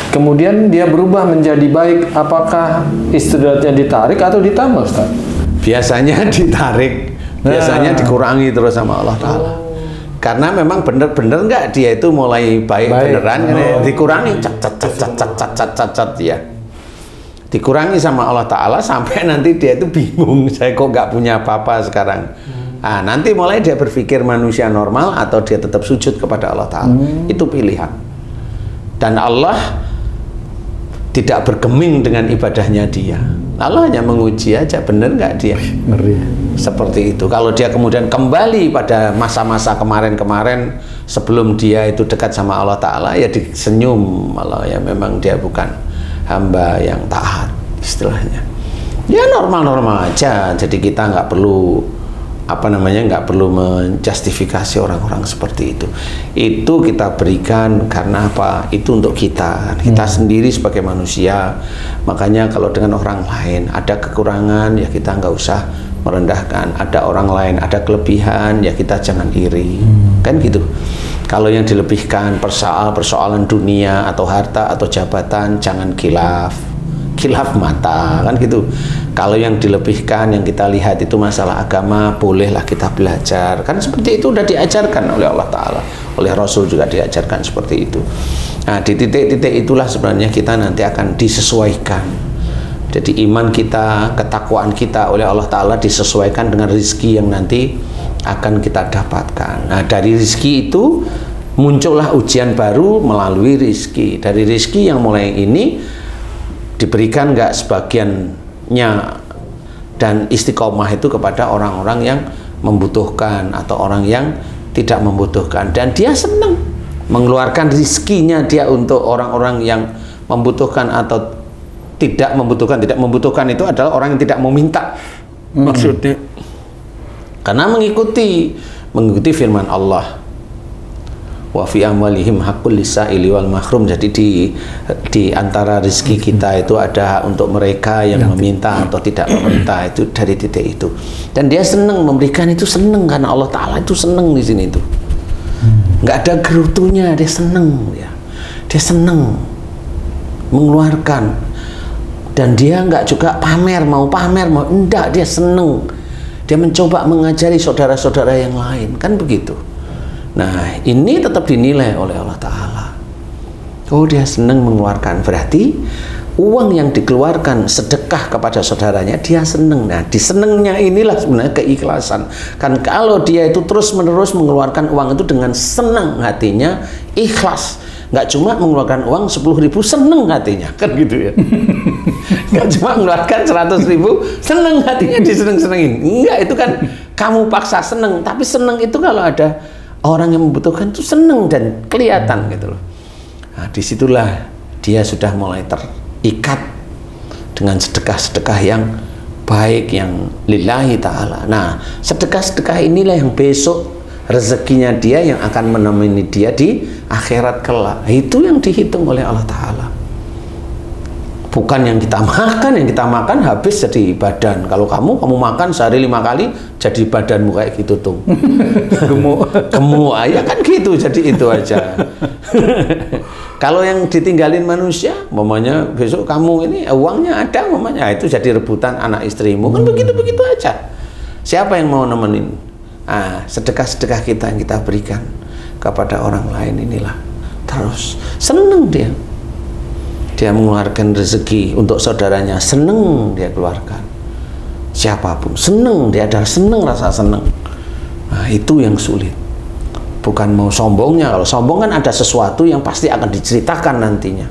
kemudian dia berubah menjadi baik, apakah istidratnya ditarik atau ditambah, Ustaz? Biasanya ditarik, biasanya dikurangi terus sama Allah Ta'ala. Karena memang bener-bener nggak dia itu mulai baik beneran, dikurangi cat ya. Dikurangi sama Allah Ta'ala sampai nanti dia itu bingung, saya kok nggak punya apa-apa sekarang. Nah, nanti mulai dia berpikir manusia normal atau dia tetap sujud kepada Allah Ta'ala. Itu pilihan. Dan Allah tidak bergeming dengan ibadahnya dia. Allah hanya menguji aja, bener nggak dia? Ngeri. Seperti itu. Kalau dia kemudian kembali pada masa-masa kemarin-kemarin sebelum dia itu dekat sama Allah Ta'ala, ya disenyum Allah, ya memang dia bukan hamba yang taat istilahnya. Ya normal-normal aja. Jadi kita nggak perlu nggak perlu menjustifikasi orang-orang seperti itu. Itu kita berikan karena apa? Itu untuk kita sendiri sebagai manusia. Makanya kalau dengan orang lain ada kekurangan, ya kita nggak usah merendahkan. Ada orang lain ada kelebihan, ya kita jangan iri. Kan gitu. Kalau yang dilebihkan persoalan dunia atau harta atau jabatan, jangan khilaf mata, kan gitu. Kalau yang dilebihkan, yang kita lihat itu masalah agama, bolehlah kita belajar. Kan seperti itu udah diajarkan oleh Allah Ta'ala, oleh Rasul juga diajarkan seperti itu. Nah, di titik-titik itulah sebenarnya kita nanti akan disesuaikan. Jadi iman kita, ketakwaan kita oleh Allah Ta'ala disesuaikan dengan rezeki yang nanti akan kita dapatkan. Nah, dari rezeki itu muncullah ujian baru melalui rezeki. Dari rezeki yang mulai ini diberikan nggak sebagiannya dan istiqomah itu kepada orang-orang yang membutuhkan atau orang yang tidak membutuhkan, dan dia senang mengeluarkan rizkinya dia untuk orang-orang yang membutuhkan atau tidak membutuhkan. Tidak membutuhkan itu adalah orang yang tidak mau minta, maksudnya, karena mengikuti firman Allah, wa fi amwalihim haqqul lisaili wal mahrum. Jadi di antara rezeki kita itu ada untuk mereka yang meminta atau tidak meminta, itu dari titik itu. Dan dia senang memberikan, itu senang karena Allah Ta'ala itu senang di sini itu. Nggak ada gerutunya, dia senang ya. Dia senang mengeluarkan, dan dia nggak juga pamer mau enggak, dia senang. Dia mencoba mengajari saudara-saudara yang lain, kan begitu. Nah, ini tetap dinilai oleh Allah Ta'ala. Oh, dia senang mengeluarkan, berarti uang yang dikeluarkan sedekah kepada saudaranya, dia senang. Nah, disenengnya inilah sebenarnya keikhlasan. Kan kalau dia itu terus-menerus mengeluarkan uang itu dengan senang hatinya, ikhlas. Nggak cuma mengeluarkan uang 10.000 seneng hatinya, kan gitu ya. Nggak cuma mengeluarkan 100.000 seneng hatinya, diseneng-senengin. Enggak, itu kan kamu paksa seneng. Tapi seneng itu kalau ada orang yang membutuhkan itu seneng dan kelihatan gitu loh. Nah, disitulah dia sudah mulai terikat dengan sedekah-sedekah yang baik, yang lillahi ta'ala. Nah, sedekah-sedekah inilah yang besok rezekinya dia yang akan menemani dia di akhirat kelak. Itu yang dihitung oleh Allah Ta'ala. Bukan yang kita makan habis jadi badan. Kalau kamu makan sehari 5 kali jadi badanmu kayak gitu tuh. Gemuk ya kan gitu, jadi itu aja. Kalau yang ditinggalin manusia, mamanya besok kamu ini uangnya ada, mamanya itu jadi rebutan anak istrimu, kan begitu aja. Siapa yang mau nemenin? Sedekah-sedekah kita yang kita berikan kepada orang lain inilah terus seneng dia mengeluarkan rezeki untuk saudaranya, seneng dia keluarkan. Siapapun seneng, dia ada seneng, rasa seneng. Nah, itu yang sulit. Bukan mau sombongnya. Kalau sombong kan ada sesuatu yang pasti akan diceritakan nantinya.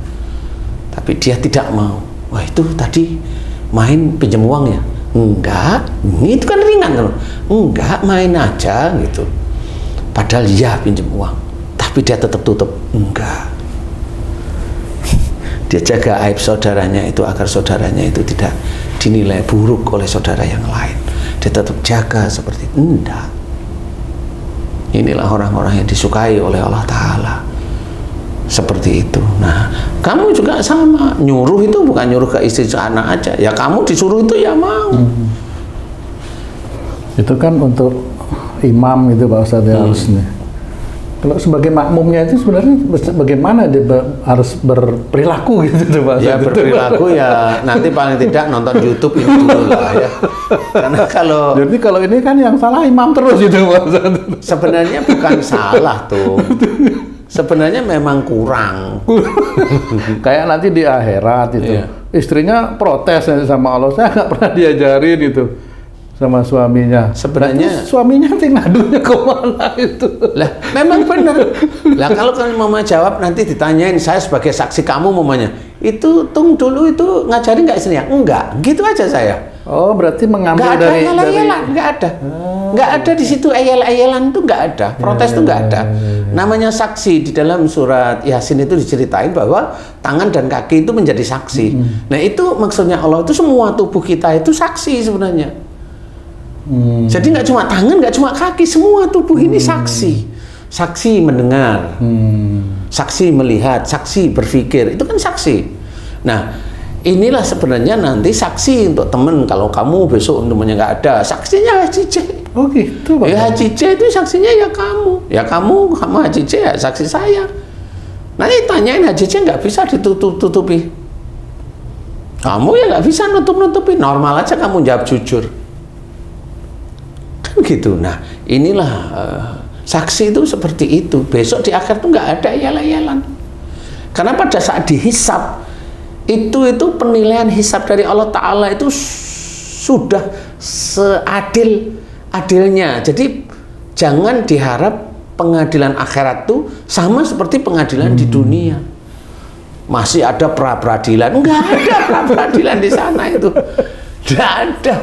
Tapi dia tidak mau. Wah, itu tadi main pinjam uang ya? Enggak, itu kan ringan kan? Enggak, main aja gitu. Padahal ya pinjam uang, tapi dia tetap tutup. Enggak. Dia jaga aib saudaranya itu agar saudaranya itu tidak dinilai buruk oleh saudara yang lain. Dia tetap jaga seperti itu. Enggak. Inilah orang-orang yang disukai oleh Allah Ta'ala. Seperti itu. Nah, kamu juga sama. Nyuruh itu bukan nyuruh ke istri anak aja. Ya kamu disuruh itu ya mau. Itu kan untuk imam gitu Pak Ustadz harusnya. Kalau sebagai makmumnya itu sebenarnya bagaimana dia harus berperilaku gitu Pak Ustadz? Ya berperilaku ya nanti paling tidak nonton YouTube ini dulu lah ya. Karena jadi kalau ini kan yang salah imam terus gitu Pak Ustadz. Sebenarnya bukan salah tuh. Sebenarnya memang kurang. Kayak nanti di akhirat itu, istrinya protes sama Allah, saya nggak pernah diajarin itu sama suaminya. Sebenarnya suaminya nanti ngadunya kemana itu? Lah, memang benar. Lah kalau mama jawab nanti ditanyain, saya sebagai saksi kamu mamanya, itu tung dulu itu ngajarin nggak istrinya? Enggak, gitu aja saya. Oh, berarti mengambil dari nggak ada. Nggak ada di situ ayel-ayelan itu nggak ada, protes itu nggak ada. Namanya saksi di dalam surat Yasin itu diceritain bahwa tangan dan kaki itu menjadi saksi. Nah itu maksudnya Allah itu semua tubuh kita itu saksi sebenarnya. Jadi nggak cuma tangan, nggak cuma kaki, semua tubuh ini saksi. Saksi mendengar, saksi melihat, saksi berpikir, itu kan saksi. Nah inilah sebenarnya nanti saksi untuk temen. Kalau kamu besok untungnya nggak ada, saksinya Haji J. Oh gitu Pak. Ya Haji J itu saksinya ya kamu. Ya kamu sama Haji J ya saksi saya. Nanti tanyain Haji J nggak bisa ditutup-tutupi. Kamu ya nggak bisa nutup-nutupi. Normal aja kamu jawab jujur. Kan gitu. Nah inilah saksi itu seperti itu. Besok di akhir tuh nggak ada yel-yelan. Karena pada saat dihisab itu penilaian hisab dari Allah Ta'ala itu sudah seadil-adilnya. Jadi jangan diharap pengadilan akhirat itu sama seperti pengadilan di dunia. Masih ada pra-peradilan, enggak ada pra-peradilan di sana itu. Tidak ada.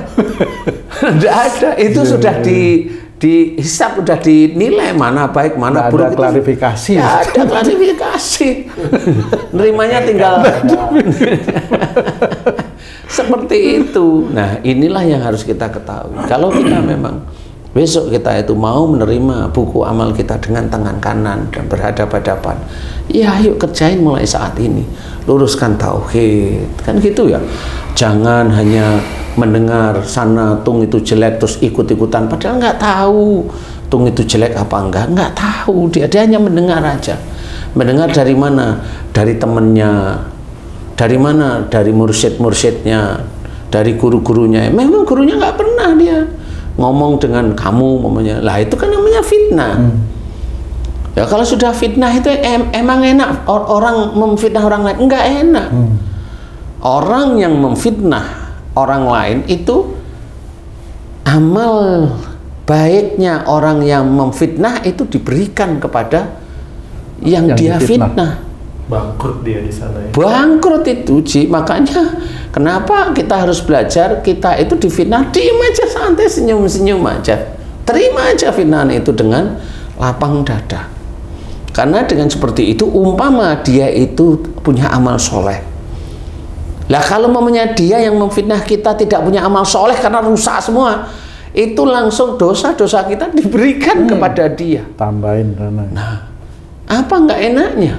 Tidak ada. Itu sudah dihisap, sudah dinilai mana baik, mana buruk. Ada klarifikasi. Tidak ada klarifikasi. Nerimanya tinggal seperti itu. Nah, inilah yang harus kita ketahui. Kalau kita memang besok kita itu mau menerima buku amal kita dengan tangan kanan dan berhadapan-hadapan, ya ayo kerjain mulai saat ini. Luruskan tauhid, kan gitu ya. Jangan hanya mendengar sana tung itu jelek terus ikut-ikutan, padahal nggak tahu tung itu jelek apa nggak tahu. Dia hanya mendengar aja. Mendengar dari mana? Dari temennya. Dari mana? Dari mursyid-mursyidnya, dari guru-gurunya. Memang gurunya nggak pernah dia ngomong dengan kamu, mamanya. Lah itu kan namanya fitnah. Ya kalau sudah fitnah itu emang enak orang memfitnah orang lain? Enggak enak. Orang yang memfitnah orang lain itu amal baiknya orang yang memfitnah itu diberikan kepada yang dia fitnah. Bangkrut dia di sana ya. Bangkrut itu, Ji. Makanya kenapa kita harus belajar, kita itu difitnah, diem aja santai, senyum-senyum aja. Terima aja fitnah itu dengan lapang dada. Karena dengan seperti itu, umpama dia itu punya amal soleh. Lah kalau mamanya dia yang memfitnah kita tidak punya amal soleh karena rusak semua, itu langsung dosa-dosa kita diberikan kepada dia. Tambahin karena. Nah, apa nggak enaknya?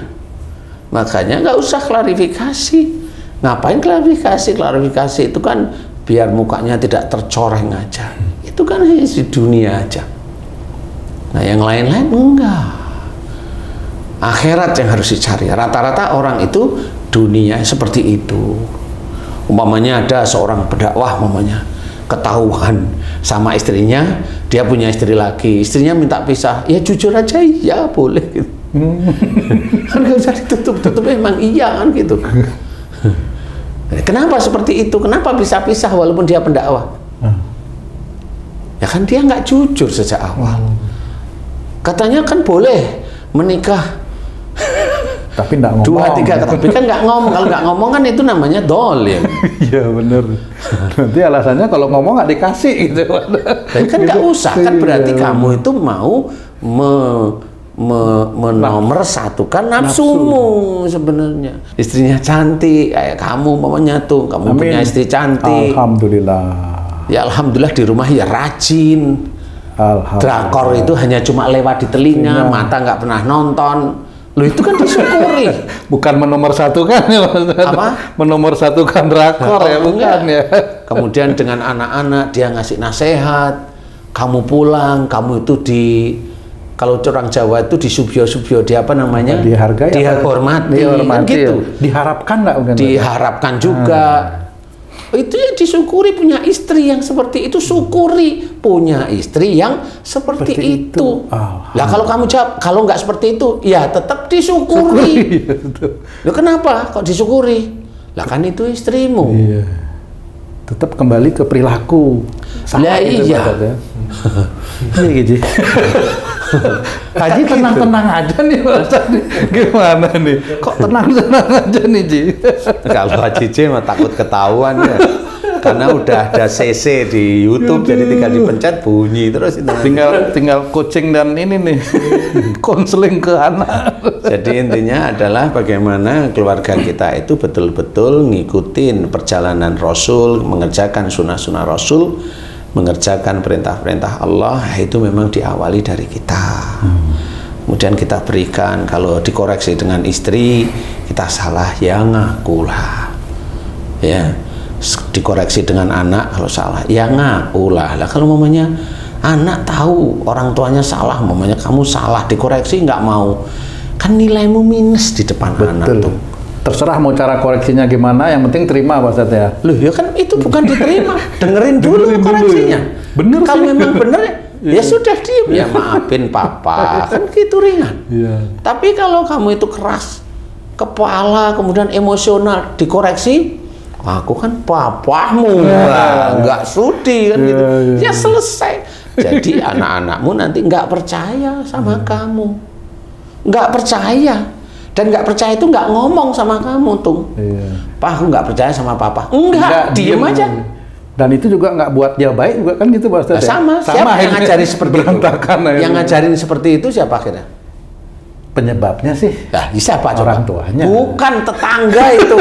Makanya nggak usah klarifikasi. Ngapain klarifikasi? Klarifikasi itu kan biar mukanya tidak tercoreng aja. Itu kan hanya di dunia aja. Nah yang lain-lain enggak. Akhirat yang harus dicari. Rata-rata orang itu dunia seperti itu. Umpamanya ada seorang pendakwah, umpamanya ketahuan sama istrinya, dia punya istri lagi, istrinya minta pisah, ya jujur aja, ya boleh gitu. Kan gak usah ditutup-tutup, emang iya kan gitu. Kenapa seperti itu? Kenapa bisa pisah walaupun dia pendakwah? Ya kan dia nggak jujur sejak awal. Katanya kan boleh menikah tapi nggak ngomong. 2, 3, tapi kan nggak ngomong. Kalau nggak ngomong kan itu namanya dolim. Iya bener. Nanti alasannya kalau ngomong nggak dikasih gitu. Tapi kan nggak usah, kan berarti kamu itu mau menomorsatukan nafsumu sebenarnya. Istrinya cantik kayak kamu, mamanya tuh kamu punya istri cantik. Alhamdulillah. Ya alhamdulillah di rumah ya rajin. Drakor itu hanya cuma lewat di telinga, mata nggak pernah nonton. Loh itu kan disyukuri. Bukan menomorsatukan ya, apa? Menomorsatukan drakor ya, bukan ya. Kemudian dengan anak-anak dia ngasih nasihat. Kamu pulang, kamu itu kalau orang Jawa itu disubyo-subyo, di apa namanya? Dihargai, dihormati, kan gitu. Ya. Diharapkan nggak? Diharapkan juga. Itu ya disyukuri, punya istri yang seperti itu, syukuri punya istri yang seperti itu. Lah kalau kamu jawab kalau nggak seperti itu, ya tetap disyukuri. Loh kenapa kok disyukuri? Lah kan itu istrimu. Iya. Tetap kembali ke perilaku. Lah iya. Iya gitu. Haji tenang-tenang aja nih Mas. Gimana nih? Kok tenang-tenang aja nih Ji? Kalau Haji J mah takut ketahuan ya. Karena udah ada CC di YouTube, jadi tinggal dipencet bunyi terus itu. Tinggal coaching dan ini nih konseling ke anak. Jadi intinya adalah bagaimana keluarga kita itu betul-betul ngikutin perjalanan Rasul, mengerjakan sunnah-sunnah Rasul, mengerjakan perintah-perintah Allah, itu memang diawali dari kita. Kemudian kita berikan, kalau dikoreksi dengan istri, kita salah, ya ngakulah. Ya, dikoreksi dengan anak, kalau salah, ya ngakulah. Lah kalau mamanya anak tahu orang tuanya salah, mamanya kamu salah, dikoreksi nggak mau, kan nilaimu minus di depan anak tuh. Terserah mau cara koreksinya gimana, yang penting terima Pak Ustadz ya. Loh ya kan itu bukan diterima, dengerin dulu koreksinya. Bener kalau memang bener ya sudah diem, ya maafin papa, kan gitu ringan. Tapi kalau kamu itu keras kepala, kemudian emosional, dikoreksi, aku kan papamu, nggak sudi kan gitu. Ya selesai. Jadi anak-anakmu nanti nggak percaya sama kamu, nggak percaya. Dan nggak percaya itu nggak ngomong sama kamu tuh. Pak, aku nggak percaya sama papa. Enggak, diem aja. Dan itu juga nggak buat dia baik juga kan gitu Pak Ustadz? Nah, sama. Siapa yang akhirnya ngajarin seperti itu? Yang ngajarin seperti itu siapa akhirnya? Penyebabnya sih Nah, siapa orang coba? tuanya. Bukan tetangga itu.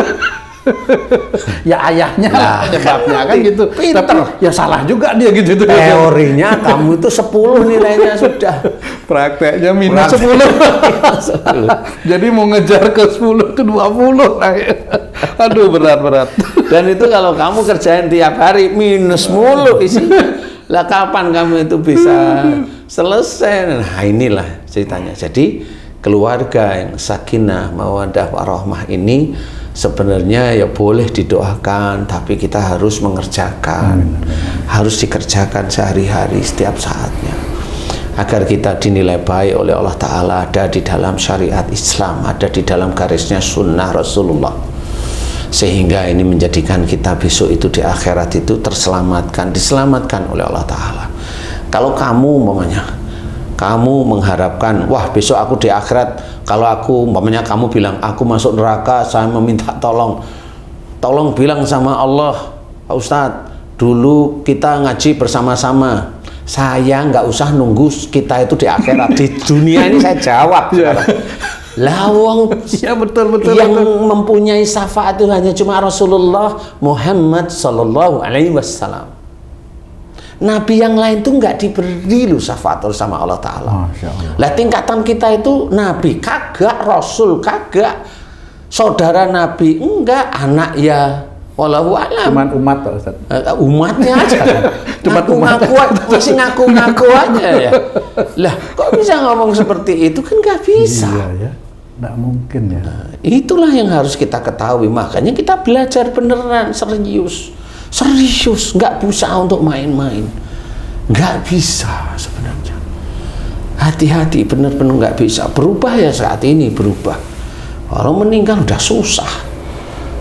Ya ayahnya Nah, penyebabnya kan gitu. pinter. Tapi ya salah juga dia gitu. Teorinya kamu itu 10 nilainya sudah. Prakteknya minus 10. Jadi mau ngejar ke 10 ke 20. Aduh berat. Dan itu kalau kamu kerjain tiap hari minus mulu isinya. Lah kapan kamu itu bisa selesai? Nah inilah ceritanya. Jadi keluarga yang sakinah, mawaddah, warahmah ini sebenarnya ya boleh didoakan, tapi kita harus mengerjakan. Harus dikerjakan sehari-hari setiap saatnya. Agar kita dinilai baik oleh Allah Ta'ala, ada di dalam syariat Islam, ada di dalam garisnya sunnah Rasulullah. Sehingga ini menjadikan kita besok itu di akhirat itu diselamatkan oleh Allah Ta'ala. Kalau kamu umpamanya, kamu mengharapkan, wah besok aku di akhirat, kalau aku umpamanya kamu bilang, aku masuk neraka, saya meminta tolong bilang sama Allah, Pak Ustadz, dulu kita ngaji bersama-sama, saya nggak usah nunggu kita itu di akhirat, di dunia ini saya jawab. Lawang Ya betul. yang mempunyai syafaat itu hanya cuma Rasulullah Muhammad Sallallahu Alaihi Wasallam. Nabi yang lain tuh nggak diberi lu syafaat sama Allah Ta'ala. Lah tingkatan kita itu Nabi kagak, Rasul kagak, saudara Nabi enggak, anak ya wallahu alam. Cuman umat Pak Ustadz. Umatnya aja. Ngaku-ngaku masih ngaku-ngaku aja ya. Lah kok bisa ngomong seperti itu, kan nggak bisa. Iya ya, nggak mungkin ya. Itulah yang harus kita ketahui, makanya kita belajar beneran, serius, nggak bisa untuk main-main, nggak bisa sebenarnya. Hati-hati, bener-bener nggak bisa. Berubah ya saat ini berubah. Orang meninggal udah susah.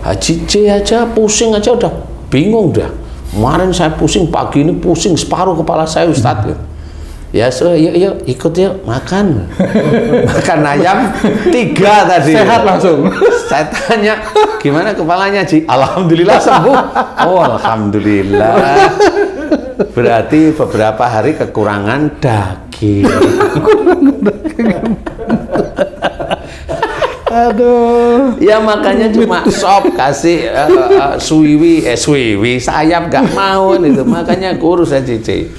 Haji C aja pusing aja udah bingung dah. Kemarin saya pusing, pagi ini pusing separuh kepala saya Ustadz. Ya, yuk ikut yuk makan. Makan ayam 3 tadi. Sehat langsung. Saya tanya, gimana kepalanya Ji? Alhamdulillah sembuh. Oh alhamdulillah. Berarti beberapa hari kekurangan daging. Aduh. Ya makanya cuma sop kasih suwiwi sayap gak mau itu. Makanya kurus aja Ci.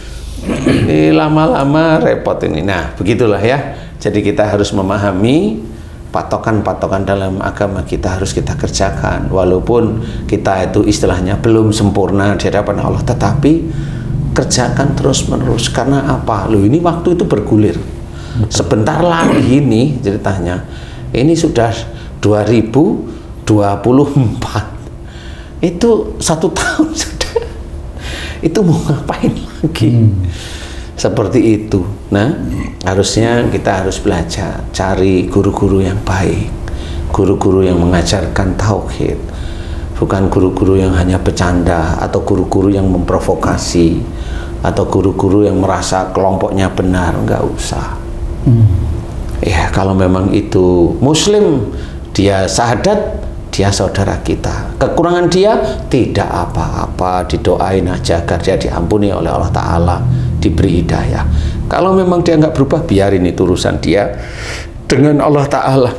Ini lama-lama repot ini. Nah begitulah ya. Jadi kita harus memahami patokan-patokan dalam agama kita harus kita kerjakan. Walaupun kita itu istilahnya belum sempurna di hadapan Allah, tetapi kerjakan terus-menerus. Karena apa? Loh ini waktu itu bergulir. Sebentar lagi ini ceritanya. Ini sudah 2024. Itu 1 tahun sudah. Itu mau ngapain lagi? Seperti itu. Nah, harusnya kita harus belajar, cari guru-guru yang baik, guru-guru yang mengajarkan tauhid, bukan guru-guru yang hanya bercanda atau guru-guru yang memprovokasi atau guru-guru yang merasa kelompoknya benar. Enggak usah. Ya, kalau memang itu muslim, dia syahadat, dia saudara kita. Kekurangan dia tidak apa-apa, didoain aja agar dia diampuni oleh Allah Ta'ala, diberi hidayah. Kalau memang dia nggak berubah, biarin itu urusan dia dengan Allah Ta'ala.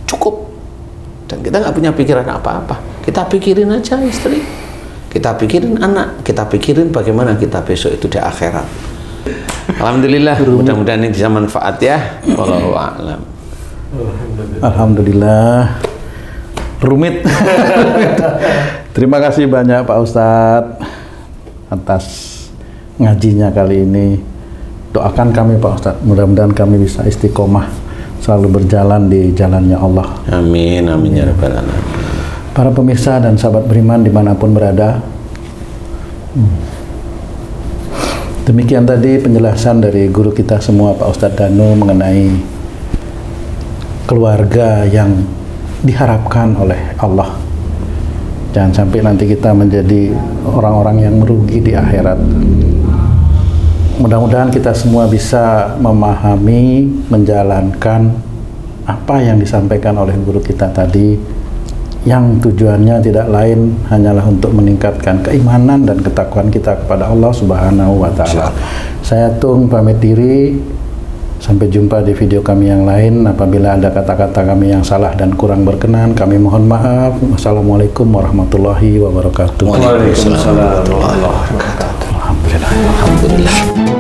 Cukup. Dan kita nggak punya pikiran apa-apa. Kita pikirin aja istri, kita pikirin anak, kita pikirin bagaimana kita besok itu di akhirat. Alhamdulillah, mudah-mudahan ini bisa manfaat ya. Wallahu a'lam. Alhamdulillah. Rumit. Terima kasih banyak Pak Ustadz atas ngajinya kali ini. Doakan kami Pak Ustadz, mudah-mudahan kami bisa istiqomah selalu berjalan di jalannya Allah. Amin, amin ya rabbal alamin. Para pemirsa dan sahabat beriman dimanapun berada, demikian tadi penjelasan dari guru kita semua Pak Ustadz Danu mengenai keluarga yang diharapkan oleh Allah. Jangan sampai nanti kita menjadi orang-orang yang merugi di akhirat. Mudah-mudahan kita semua bisa memahami, menjalankan apa yang disampaikan oleh guru kita tadi, yang tujuannya tidak lain hanyalah untuk meningkatkan keimanan dan ketakwaan kita kepada Allah Subhanahu wa Ta'ala. Saya Tung pamit diri. Sampai jumpa di video kami yang lain. Apabila ada kata-kata kami yang salah dan kurang berkenan, kami mohon maaf. Wassalamualaikum warahmatullahi wabarakatuh. Waalaikumsalam warahmatullahi wabarakatuh. Alhamdulillah. Alhamdulillah.